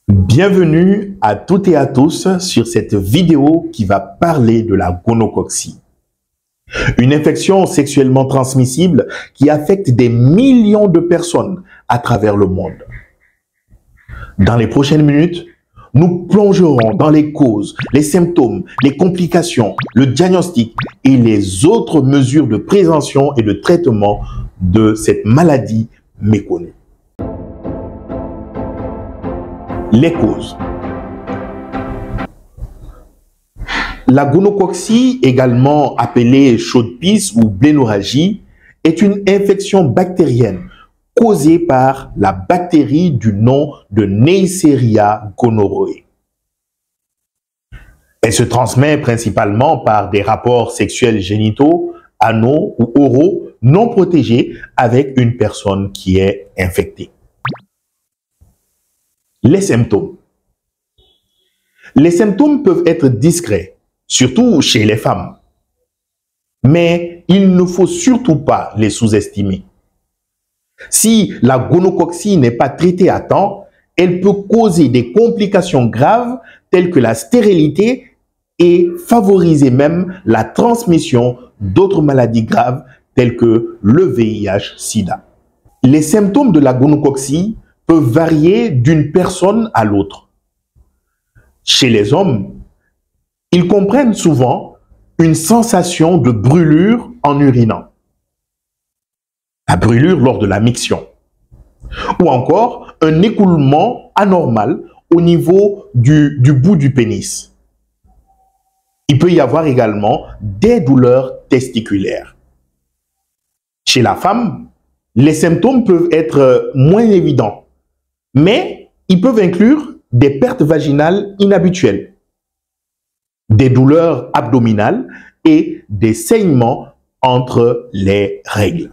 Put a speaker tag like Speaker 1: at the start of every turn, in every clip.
Speaker 1: Bienvenue à toutes et à tous sur cette vidéo qui va parler de la gonococcie. Une infection sexuellement transmissible qui affecte des millions de personnes à travers le monde. Dans les prochaines minutes, nous plongerons dans les causes, les symptômes, les complications, le diagnostic et les autres mesures de prévention et de traitement de cette maladie méconnue. Les causes. La gonococcie, également appelée chaude-pisse ou blénorragie, est une infection bactérienne causée par la bactérie du nom de Neisseria gonorrhoeae. Elle se transmet principalement par des rapports sexuels génitaux, anaux ou oraux non protégés avec une personne qui est infectée. Les symptômes. Les symptômes peuvent être discrets, surtout chez les femmes. Mais il ne faut surtout pas les sous-estimer. Si la gonococcie n'est pas traitée à temps, elle peut causer des complications graves telles que la stérilité et favoriser même la transmission d'autres maladies graves telles que le VIH/SIDA. Les symptômes de la gonococcie peuvent varier d'une personne à l'autre. Chez les hommes, ils comprennent souvent une sensation de brûlure en urinant, la brûlure lors de la miction, ou encore un écoulement anormal au niveau du bout du pénis. Il peut y avoir également des douleurs testiculaires. Chez la femme, les symptômes peuvent être moins évidents, mais ils peuvent inclure des pertes vaginales inhabituelles, des douleurs abdominales et des saignements entre les règles.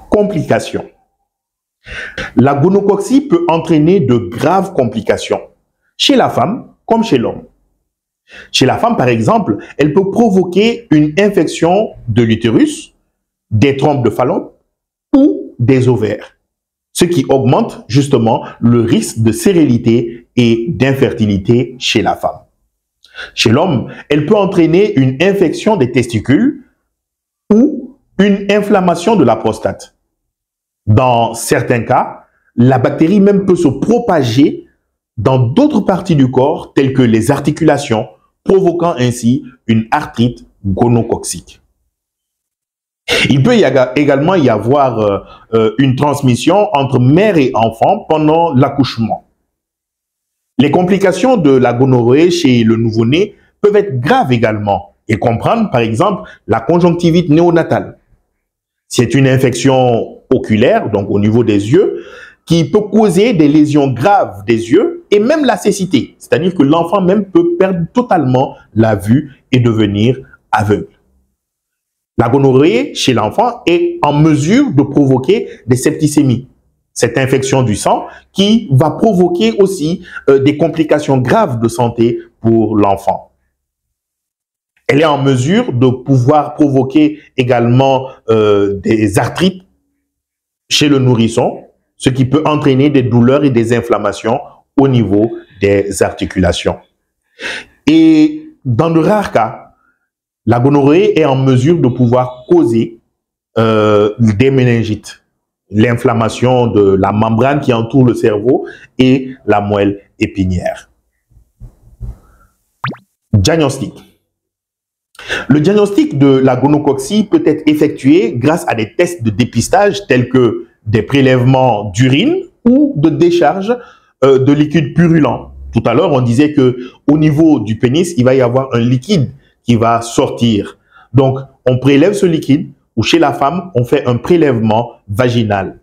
Speaker 1: Complications. La gonococcie peut entraîner de graves complications, chez la femme comme chez l'homme. Chez la femme, par exemple, elle peut provoquer une infection de l'utérus, des trompes de Fallope ou des ovaires, ce qui augmente justement le risque de stérilité et d'infertilité chez la femme. Chez l'homme, elle peut entraîner une infection des testicules ou une inflammation de la prostate. Dans certains cas, la bactérie même peut se propager dans d'autres parties du corps telles que les articulations, provoquant ainsi une arthrite gonococcique. Il peut également y avoir une transmission entre mère et enfant pendant l'accouchement. Les complications de la gonorrhée chez le nouveau-né peuvent être graves également et comprendre par exemple la conjonctivite néonatale. C'est une infection oculaire, donc au niveau des yeux, qui peut causer des lésions graves des yeux et même la cécité, c'est-à-dire que l'enfant même peut perdre totalement la vue et devenir aveugle. La gonorrhée chez l'enfant est en mesure de provoquer des septicémies, cette infection du sang qui va provoquer aussi des complications graves de santé pour l'enfant. Elle est en mesure de pouvoir provoquer également des arthrites chez le nourrisson, ce qui peut entraîner des douleurs et des inflammations au niveau des articulations. Et dans de rares cas, la gonorrhée est en mesure de pouvoir causer des méningites, l'inflammation de la membrane qui entoure le cerveau et la moelle épinière. Diagnostic. Le diagnostic de la gonococcie peut être effectué grâce à des tests de dépistage tels que des prélèvements d'urine ou de décharge de liquide purulent. Tout à l'heure, on disait que au niveau du pénis, il va y avoir un liquide qui va sortir. Donc, on prélève ce liquide ou chez la femme, on fait un prélèvement vaginal.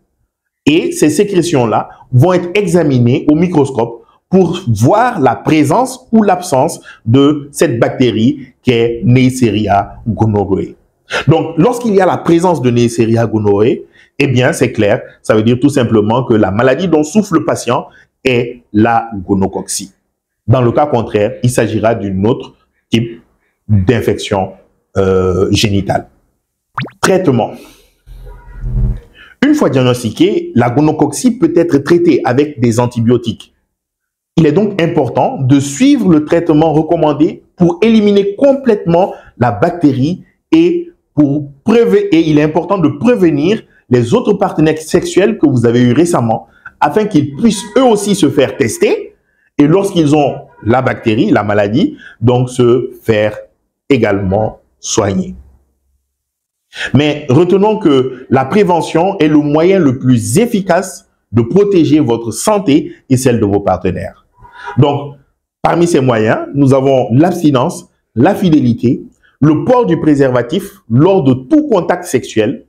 Speaker 1: Et ces sécrétions-là vont être examinées au microscope pour voir la présence ou l'absence de cette bactérie qui est Neisseria gonorrhoeae. Donc, lorsqu'il y a la présence de Neisseria gonorrhoeae, eh bien, c'est clair, ça veut dire tout simplement que la maladie dont souffre le patient est la gonococcie. Dans le cas contraire, il s'agira d'un autre type d'infection génitale. Traitement. Une fois diagnostiquée, la gonococcie peut être traitée avec des antibiotiques. Il est donc important de suivre le traitement recommandé pour éliminer complètement la bactérie et il est important de prévenir les autres partenaires sexuels que vous avez eu récemment afin qu'ils puissent eux aussi se faire tester et lorsqu'ils ont la bactérie, la maladie, donc se faire également soigner. Mais retenons que la prévention est le moyen le plus efficace de protéger votre santé et celle de vos partenaires. Donc, parmi ces moyens, nous avons l'abstinence, la fidélité, le port du préservatif lors de tout contact sexuel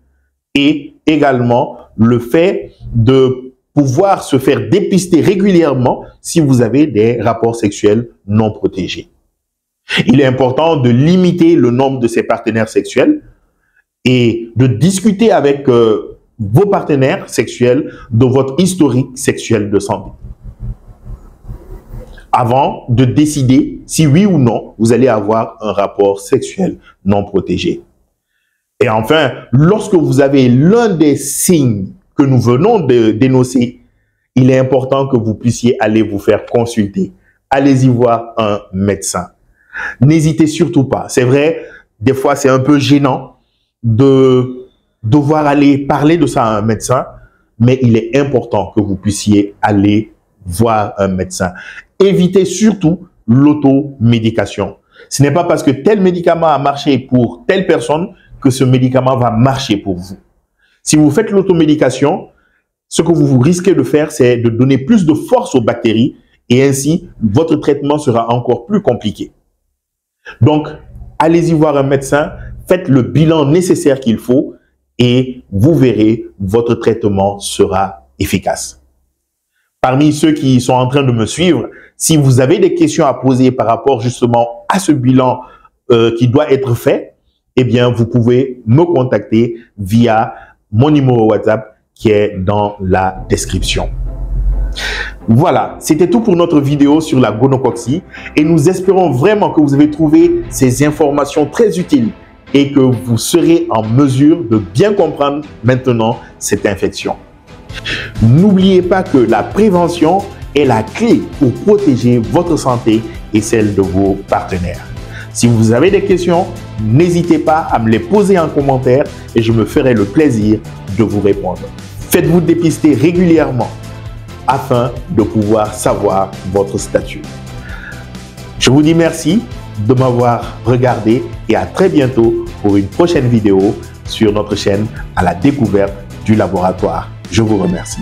Speaker 1: et également le fait de pouvoir se faire dépister régulièrement si vous avez des rapports sexuels non protégés. Il est important de limiter le nombre de ces partenaires sexuels et de discuter avec vos partenaires sexuels de votre historique sexuel de santé avant de décider si oui ou non vous allez avoir un rapport sexuel non protégé. Et enfin, lorsque vous avez l'un des signes que nous venons de dénoncer, il est important que vous puissiez aller vous faire consulter. Allez-y voir un médecin. N'hésitez surtout pas. C'est vrai, des fois c'est un peu gênant de devoir aller parler de ça à un médecin, mais il est important que vous puissiez aller voir un médecin. Évitez surtout l'automédication. Ce n'est pas parce que tel médicament a marché pour telle personne que ce médicament va marcher pour vous. Si vous faites l'automédication, ce que vous risquez de faire, c'est de donner plus de force aux bactéries et ainsi, votre traitement sera encore plus compliqué. Donc, allez-y voir un médecin, faites le bilan nécessaire qu'il faut et vous verrez, votre traitement sera efficace. Parmi ceux qui sont en train de me suivre, si vous avez des questions à poser par rapport justement à ce bilan qui doit être fait, eh bien, vous pouvez me contacter via mon numéro WhatsApp qui est dans la description. Voilà, c'était tout pour notre vidéo sur la gonococcie et nous espérons vraiment que vous avez trouvé ces informations très utiles et que vous serez en mesure de bien comprendre maintenant cette infection. N'oubliez pas que la prévention est la clé pour protéger votre santé et celle de vos partenaires. Si vous avez des questions, n'hésitez pas à me les poser en commentaire et je me ferai le plaisir de vous répondre. Faites-vous dépister régulièrement afin de pouvoir savoir votre statut. Je vous dis merci de m'avoir regardé et à très bientôt pour une prochaine vidéo sur notre chaîne à la découverte du laboratoire. Je vous remercie.